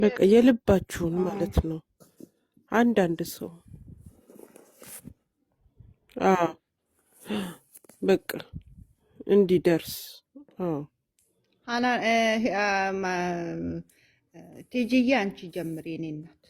በቃ የልባችሁን ማለት ነው። አንዳንድ ሰው አዎ በቃ እንዲደርስ አዎ አና ቲጂዬ አንቺ ጀምሪ የኔ እናት።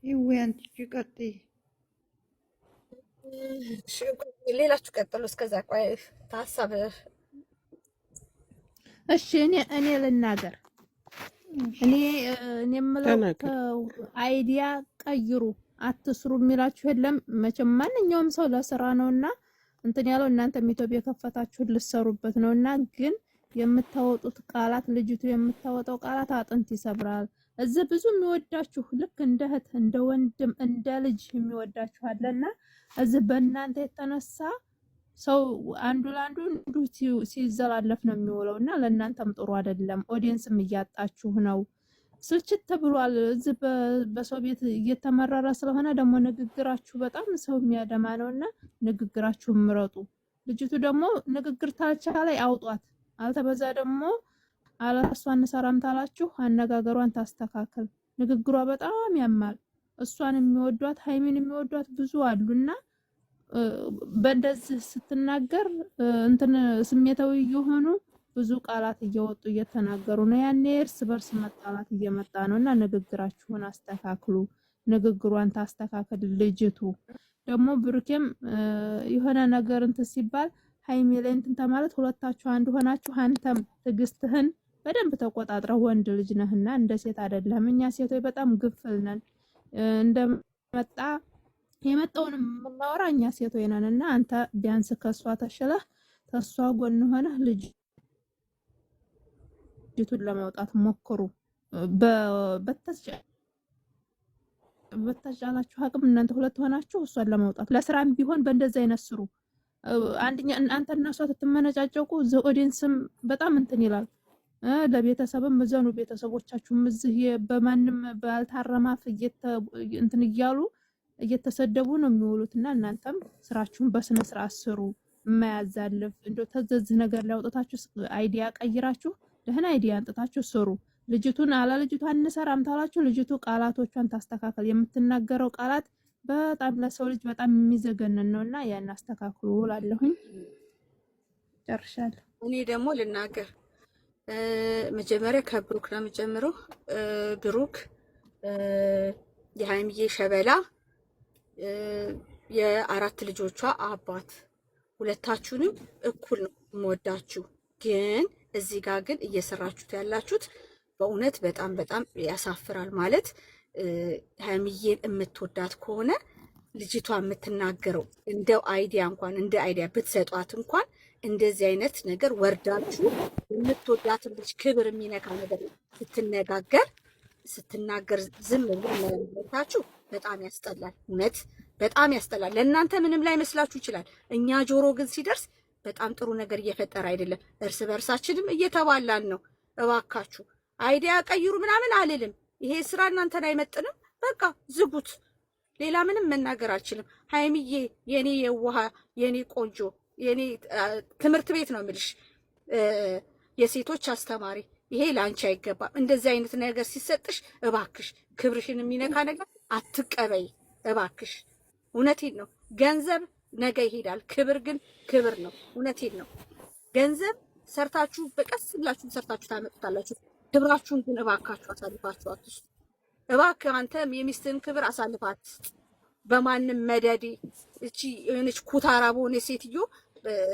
ይሄ አንቺ ቀጥይ። ሌላችሁ ቀጥሉ። እስከዛ ቆይ ታሳብ እሺ እኔ ልናገር። እኔ የምለው ተናገር። አይዲያ ቀይሩ አትስሩ የሚላችሁ የለም። መቼም ማንኛውም ሰው ለስራ ነውና እንትን ያለው እናንተም ኢትዮጵያ የከፈታችሁት ልትሰሩበት ነውና፣ ግን የምታወጡት ቃላት ልጅቱ የምታወጣው ቃላት አጥንት ይሰብራል። እዚህ ብዙ የሚወዳችሁ ልክ እንደ እህት እንደ ወንድም እንደ ልጅ የሚወዳችሁ አለና እዚህ በእናንተ የተነሳ ሰው አንዱ ለአንዱ ሲዘላለፍ ነው የሚውለውና ለእናንተም ጥሩ አይደለም። ኦዲየንስም እያጣችሁ ነው። ስልችት ብሏል። እዚህ በሰው ቤት እየተመረረ ስለሆነ ደግሞ ንግግራችሁ በጣም ሰው የሚያደማ ነውና ንግግራችሁ ምረጡ። ልጅቱ ደግሞ ንግግር ታልቻለ አውጧት፣ አልተበዛ ደግሞ አላሷ እንሰራም ታላችሁ አነጋገሯን ታስተካከል። ንግግሯ በጣም ያማል። እሷን የሚወዷት ሃይሚን የሚወዷት ብዙ አሉና በእንደዚህ ስትናገር እንትን ስሜታዊ የሆኑ ብዙ ቃላት እየወጡ እየተናገሩ ነው። ያኔ እርስ በርስ መጣላት እየመጣ ነውና ንግግራችሁን አስተካክሉ። ንግግሯን ታስተካክል። ልጅቱ ደግሞ ብሩኬም የሆነ ነገር እንትን ሲባል ሃይሚ ላይ እንትን ተማለት ሁለታችሁ አንድ ሆናችሁ አንተም ትዕግስትህን በደንብ ተቆጣጥረህ ወንድ ልጅ ነህና እንደ ሴት አይደለም። እኛ ሴቶች በጣም ግፍል ነን። እንደመጣ የመጣውን የምናወራ እኛ ሴቶች ነንና አንተ ቢያንስ ከሷ ተሽለህ ከሷ ጎን ሆነህ ልጅቱን ለማውጣት ሞክሩ። በተቻላችሁ አቅም እናንተ ሁለት ሆናችሁ እሷን ለማውጣት ለስራም ቢሆን በእንደዛ አይነት ስሩ። አንደኛ አንተ እና እሷ ትመነጫጨቁ ዘኦዲንስም በጣም እንትን ይላል። ለቤተሰብም እዘኑ። ቤተሰቦቻችሁም እዚህ በማንም ባልታረማፍ እንትን እያሉ እየተሰደቡ ነው የሚውሉትና እናንተም ስራችሁን በስነ ስርዓት ስሩ። የማያዛልፍ እንደው ተዘዝህ ነገር ሊያውጣታችሁ አይዲያ ቀይራችሁ ደህና አይዲያ አንጥታችሁ ስሩ። ልጅቱን ልጅቱ አንሰራም ታላችሁ ልጅቱ ቃላቶቿን ታስተካከል። የምትናገረው ቃላት በጣም ለሰው ልጅ በጣም የሚዘገነን ነውና ያን አስተካክሉ እላለሁኝ። ጨርሻለሁ። እኔ ደግሞ ልናገር። መጀመሪያ ከብሩክ ነው የምጀምረው። ብሩክ የሃይሚዬ ሸበላ የአራት ልጆቿ አባት፣ ሁለታችሁንም እኩል ነው የምወዳችሁ። ግን እዚህ ጋር ግን እየሰራችሁት ያላችሁት በእውነት በጣም በጣም ያሳፍራል። ማለት ሃይሚዬን የምትወዳት ከሆነ ልጅቷ የምትናገረው እንደው አይዲያ እንኳን እንደ አይዲያ ብትሰጧት እንኳን እንደዚህ አይነት ነገር ወርዳችሁ የምትወዳትን ልጅ ክብር የሚነካ ነገር ስትናገር ዝም ብላችሁ በጣም ያስጠላል። እውነት በጣም ያስጠላል። ለእናንተ ምንም ላይ መስላችሁ ይችላል። እኛ ጆሮ ግን ሲደርስ በጣም ጥሩ ነገር እየፈጠረ አይደለም። እርስ በርሳችንም እየተባላን ነው። እባካችሁ አይዲያ ቀይሩ ምናምን አልልም። ይሄ ስራ እናንተን አይመጥንም። በቃ ዝጉት። ሌላ ምንም መናገር አልችልም። ሃይሚዬ የኔ የዋሃ የኔ ቆንጆ የኔ ትምህርት ቤት ነው የምልሽ። የሴቶች አስተማሪ። ይሄ ላንቺ አይገባም። እንደዚህ አይነት ነገር ሲሰጥሽ እባክሽ ክብርሽን የሚነካ ነገር አትቀበይ እባክሽ። እውነቴን ነው። ገንዘብ ነገ ይሄዳል፣ ክብር ግን ክብር ነው። እውነቴን ነው። ገንዘብ ሰርታችሁ በቀስ ብላችሁ ሰርታችሁ ታመጡታላችሁ። ክብራችሁን ግን እባካችሁ አሳልፋችሁ አትስጡ። እባክህ አንተ የሚስትን ክብር አሳልፋት በማንም መደዴ። እቺ የሆነች ኩታራ በሆነ ሴትዮ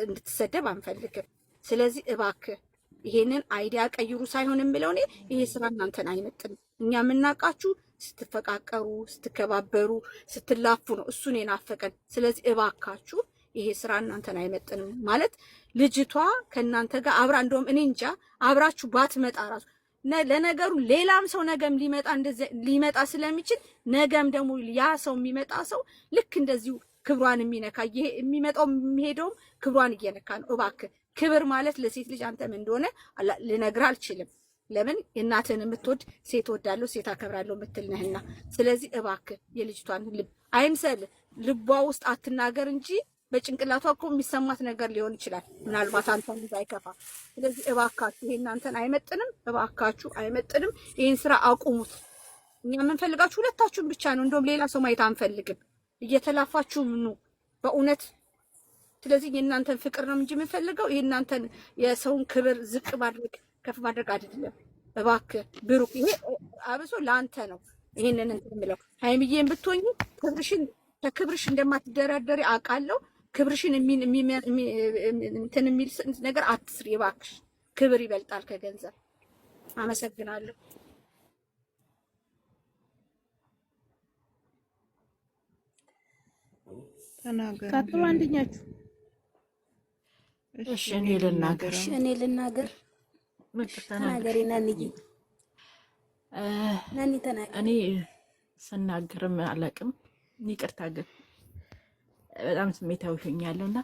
እንድትሰደብ አንፈልግም። ስለዚህ እባክህ ይሄንን አይዲያ ቀይሩ ሳይሆን የምለው እኔ ይሄ ስራ እናንተን አይመጥንም። እኛ የምናውቃችሁ ስትፈቃቀሩ፣ ስትከባበሩ፣ ስትላፉ ነው። እሱን የናፈቀን። ስለዚህ እባካችሁ ይሄ ስራ እናንተን አይመጥንም። ማለት ልጅቷ ከእናንተ ጋር አብራ እንደውም እኔ እንጃ አብራችሁ ባትመጣ ራሱ ለነገሩ ሌላም ሰው ነገም ሊመጣ ስለሚችል ነገም ደግሞ ያ ሰው የሚመጣ ሰው ልክ እንደዚሁ ክብሯን የሚነካ የሚመጣው የሚሄደውም ክብሯን እየነካ ነው። እባክህ ክብር ማለት ለሴት ልጅ አንተም እንደሆነ ልነግር አልችልም። ለምን እናትህን የምትወድ ሴት ወዳለሁ ሴት አከብራለሁ የምትል ነህና። ስለዚህ እባክህ የልጅቷን ልብ አይምሰል፣ ልቧ ውስጥ አትናገር እንጂ በጭንቅላቷ እኮ የሚሰማት ነገር ሊሆን ይችላል። ምናልባት አንተን አይከፋ። ስለዚህ እባካችሁ ይሄ እናንተን አይመጥንም፣ እባካችሁ አይመጥንም። ይሄን ስራ አቁሙት። እኛ የምንፈልጋችሁ ሁለታችሁን ብቻ ነው። እንደውም ሌላ ሰው ማየት አንፈልግም። እየተላፋችሁ ኑ በእውነት። ስለዚህ የእናንተን ፍቅር ነው እንጂ የምንፈልገው ይሄ እናንተን የሰውን ክብር ዝቅ ማድረግ ከፍ ማድረግ አይደለም። እባክህ ብሩክ፣ ይሄ አብሶ ለአንተ ነው። ይሄንን እንትን የምለው ሀይሚዬን ብትሆኚ ክብርሽን ከክብርሽ እንደማትደራደሪ አውቃለሁ። ክብርሽን እንትን የሚል ነገር አትስሪ እባክሽ። ክብር ይበልጣል ከገንዘብ። አመሰግናለሁ። ተናገር። ቀጥሉ አንደኛችሁ። እሺ እኔ ልናገር። ተናገሪ ናንዬ፣ ናኒ ተናገሪ። እኔ ስናገርም አላውቅም፣ ይቅርታ ግን በጣም ስሜታዊ ሆኛለሁ እና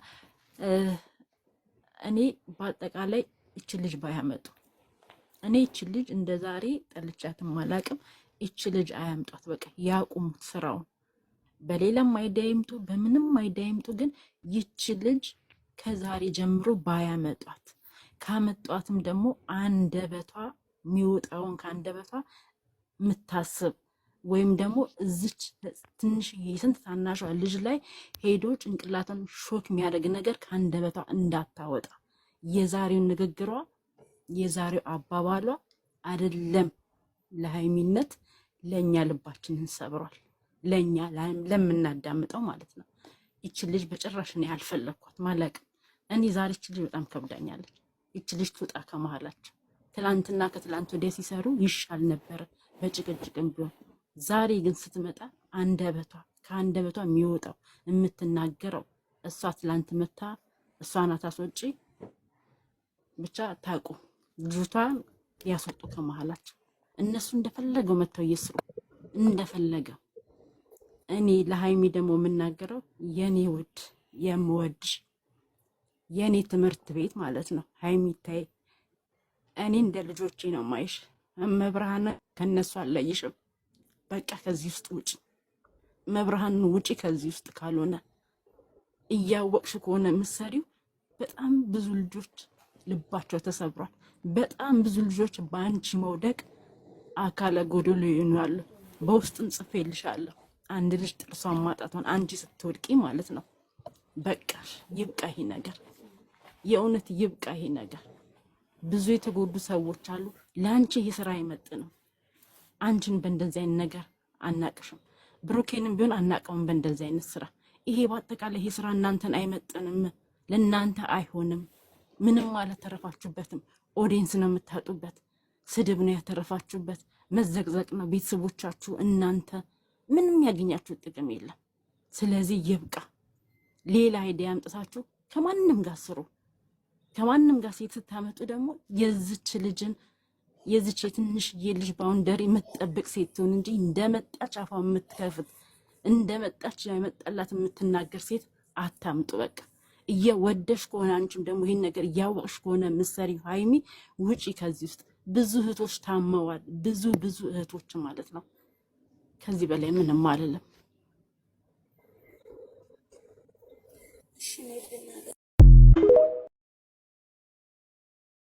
እኔ በአጠቃላይ እቺ ልጅ ባያመጡ፣ እኔ እቺ ልጅ እንደ ዛሬ ጠልቻትም አላውቅም። እቺ ልጅ አያምጧት፣ በቃ ያቁሙት ስራውን። በሌላም አይዲያ ይምጡ፣ በምንም አይዲያ ይምጡ፣ ግን ይቺ ልጅ ከዛሬ ጀምሮ ባያመጧት። ካመጧትም ደግሞ አንደበቷ የሚወጣውን ከአንደበቷ የምታስብ ወይም ደግሞ እዚች ትንሽ የስንት ታናሿ ልጅ ላይ ሄዶ ጭንቅላቷን ሾክ የሚያደርግ ነገር ከአንደበቷ እንዳታወጣ። የዛሬው ንግግሯ የዛሬው አባባሏ አይደለም ለሃይሚነት ለእኛ ልባችንን ሰብሯል። ለእኛ ለምናዳምጠው ማለት ነው። ይቺ ልጅ በጭራሽ እኔ አልፈለግኳት ማለቅም። እኔ ዛሬ ይቺ ልጅ በጣም ከብዳኛለች። ይቺ ልጅ ትውጣ ከመሀላቸው። ትላንትና ከትላንት ወዲያ ሲሰሩ ይሻል ነበረ በጭቅጭቅም ቢሆን። ዛሬ ግን ስትመጣ አንደበቷ ከአንደበቷ የሚወጣው የምትናገረው እሷ ትላንት መታ እሷ ናት አስወጪ። ብቻ ታውቁ ልጅቷን ያስወጡ ከመሀላቸው። እነሱ እንደፈለገው መተው ይስሩ እንደፈለገው። እኔ ለሃይሚ ደግሞ የምናገረው የኔ ውድ የምወድሽ የኔ ትምህርት ቤት ማለት ነው ሃይሚ ታይ፣ እኔ እንደ ልጆቼ ነው ማይሽ። መብርሃን ከነሱ አለይሽም። በቃ ከዚህ ውስጥ ውጪ፣ መብርሃን ውጪ ከዚህ ውስጥ። ካልሆነ እያወቅሽ ከሆነ ምሰሪው በጣም ብዙ ልጆች ልባቸው ተሰብሯል። በጣም ብዙ ልጆች በአንቺ መውደቅ አካለ ጎደሎ ይሆናሉ። በውስጥም ጽፌልሻለሁ አንድ ልጅ ጥርሷን ማጣቷን አንቺ ስትወድቂ ማለት ነው። በቃ ይብቃ ይሄ ነገር፣ የእውነት ይብቃ ይሄ ነገር። ብዙ የተጎዱ ሰዎች አሉ። ለአንቺ ይሄ ስራ አይመጥንም። አንቺን በእንደዚህ አይነት ነገር አናቅሽም። ብሩኬንም ቢሆን አናቀውም በእንደዚህ አይነት ስራ። ይሄ በአጠቃላይ ይሄ ስራ እናንተን አይመጥንም፣ ለእናንተ አይሆንም። ምንም አልተረፋችሁበትም። ኦዲየንስ ነው የምታጡበት፣ ስድብ ነው ያተረፋችሁበት፣ መዘቅዘቅ ነው። ቤተሰቦቻችሁ እናንተ ምንም ያገኛችሁ ጥቅም የለም። ስለዚህ ይብቃ። ሌላ አይዲያ አምጥታችሁ ከማንም ጋር ስሩ። ከማንም ጋር ሴት ስታመጡ ደግሞ የዝች ልጅን የዝች የትንሽዬ ልጅ ባውንደሪ የምትጠብቅ ሴት ትሆን እንጂ እንደመጣች አፏ የምትከፍት እንደመጣች ያመጣላት የምትናገር ሴት አታምጡ። በቃ እየወደሽ ከሆነ አንቺም ደግሞ ይሄን ነገር እያወቅሽ ከሆነ ምሰሪ ሃይሚ ውጪ ከዚህ ውስጥ። ብዙ እህቶች ታመዋል። ብዙ እህቶች ማለት ነው። ከዚህ በላይ ምንም አይደለም። እሺ